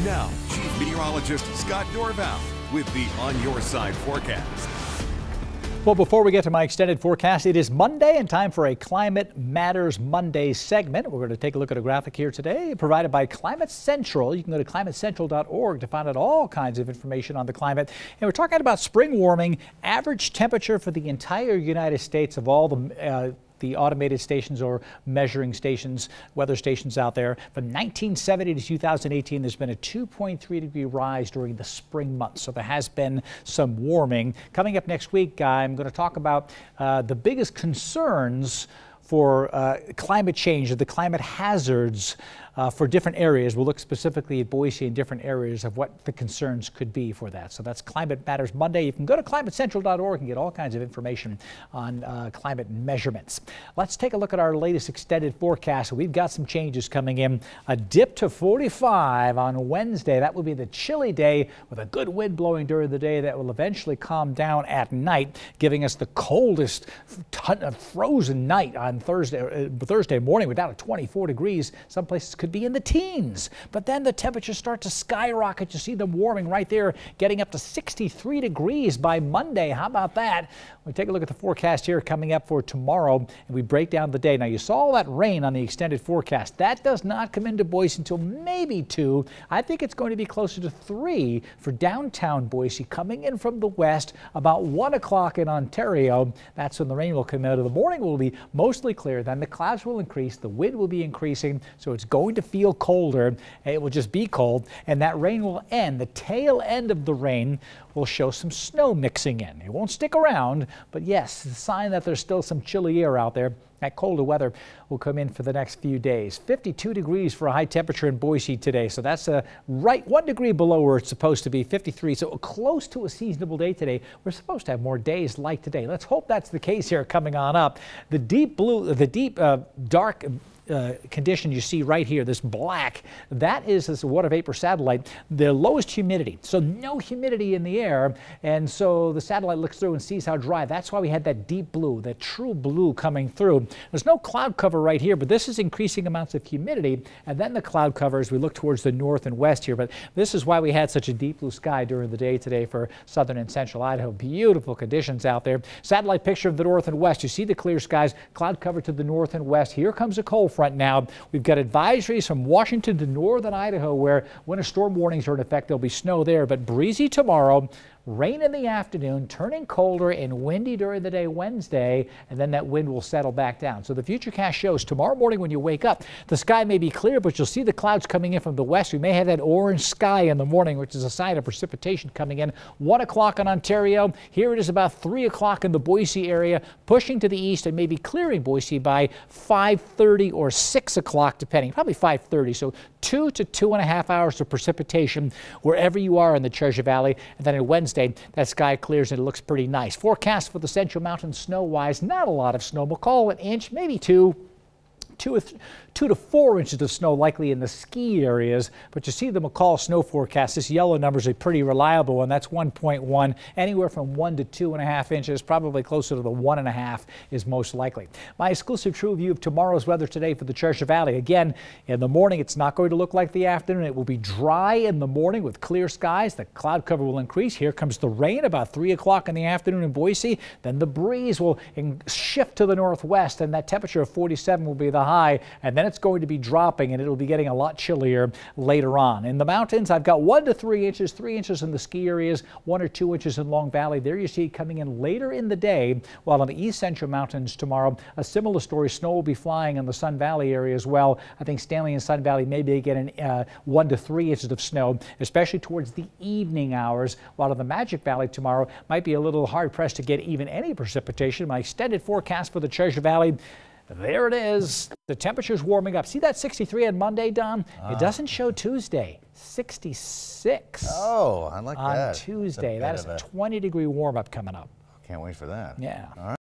Now, Chief Meteorologist Scott Dorval with the On Your Side forecast. Well, before we get to my extended forecast, it is Monday and time for a Climate Matters Monday segment. We're going to take a look at a graphic here today provided by Climate Central. You can go to climatecentral.org to find out all kinds of information on the climate. And we're talking about spring warming, average temperature for the entire United States of all the automated stations or measuring stations, weather stations out there. From 1970 to 2018, there's been a 2.3 degree rise during the spring months. So there has been some warming. Coming up next week, I'm going to talk about the biggest concerns for climate change, the climate hazards for different areas. We'll look specifically at Boise and different areas of what the concerns could be for that. So that's Climate Matters Monday. You can go to climatecentral.org and get all kinds of information on climate measurements. Let's take a look at our latest extended forecast. We've got some changes coming in. A dip to 45 on Wednesday. That will be the chilly day with a good wind blowing during the day that will eventually calm down at night, giving us the coldest frozen night on Thursday morning. We're down to 24 degrees. Some places could be in the teens, but then the temperatures start to skyrocket. You see them warming right there, getting up to 63 degrees by Monday. How about that? We take a look at the forecast here coming up for tomorrow, and we break down the day. Now, you saw all that rain on the extended forecast. That does not come into Boise until maybe 2. I think it's going to be closer to 3 for downtown Boise, coming in from the west about 1 o'clock in Ontario. That's when the rain will come out. The morning will be mostly clear. Then the clouds will increase. The wind will be increasing, so it's going to feel colder. It will just be cold, and that rain will end. The tail end of the rain will show some snow mixing in. It won't stick around, but yes, it's a sign that there's still some chilly air out there. That colder weather will come in for the next few days. 52 degrees for a high temperature in Boise today. So that's right 1 degree below where it's supposed to be, 53. So close to a seasonable day today. We're supposed to have more days like today. Let's hope that's the case here coming on up. The deep blue, dark condition you see right here, this black, that is this water vapor satellite, the lowest humidity. So no humidity in the air, and so the satellite looks through and sees how dry. That's why we had that deep blue, that true blue coming through. There's no cloud cover right here, but this is increasing amounts of humidity, and then the cloud cover as we look towards the north and west here. But this is why we had such a deep blue sky during the day today for southern and central Idaho. Beautiful conditions out there. Satellite picture of the north and west. You see the clear skies, cloud cover to the north and west. Here comes a cold front now. We've got advisories from Washington to northern Idaho where winter storm warnings are in effect. There'll be snow there, but breezy tomorrow. Rain in the afternoon, turning colder and windy during the day Wednesday, and then that wind will settle back down. So the Futurecast shows tomorrow morning when you wake up, the sky may be clear, but you'll see the clouds coming in from the west. We may have that orange sky in the morning, which is a sign of precipitation coming in. 1 o'clock in Ontario. Here it is about 3 o'clock in the Boise area, pushing to the east and maybe clearing Boise by 5:30 or 6 o'clock, depending, probably 5:30. So 2 to 2.5 hours of precipitation wherever you are in the Treasure Valley. And then on Wednesday, that sky clears and it looks pretty nice. Forecast for the Central Mountains snow-wise, not a lot of snow. We'll call it an inch, maybe 2 to 4 inches of snow likely in the ski areas, but you see the McCall snow forecast. This yellow number is a pretty reliable one. That's 1.1, anywhere from 1 to 2.5 inches, probably closer to the 1.5 is most likely. My exclusive true view of tomorrow's weather today for the Treasure Valley. Again, in the morning, it's not going to look like the afternoon. It will be dry in the morning with clear skies. The cloud cover will increase. Here comes the rain about 3 o'clock in the afternoon in Boise. Then the breeze will shift to the northwest, and that temperature of 47 will be the high, and then it's going to be dropping and it'll be getting a lot chillier later on. In the mountains, I've got 1 to 3 inches, 3 inches in the ski areas, 1 or 2 inches in Long Valley. There you see it coming in later in the day, while on the east central mountains tomorrow, a similar story. Snow will be flying in the Sun Valley area as well. I think Stanley and Sun Valley may be getting 1 to 3 inches of snow, especially towards the evening hours, while in the Magic Valley tomorrow might be a little hard pressed to get even any precipitation. My extended forecast for the Treasure Valley, there it is. The temperature's warming up. See that 63 on Monday, Don? It doesn't show Tuesday. 66. Oh, I like that. On Tuesday. That is a 20-degree warm-up coming up. Can't wait for that. Yeah. All right.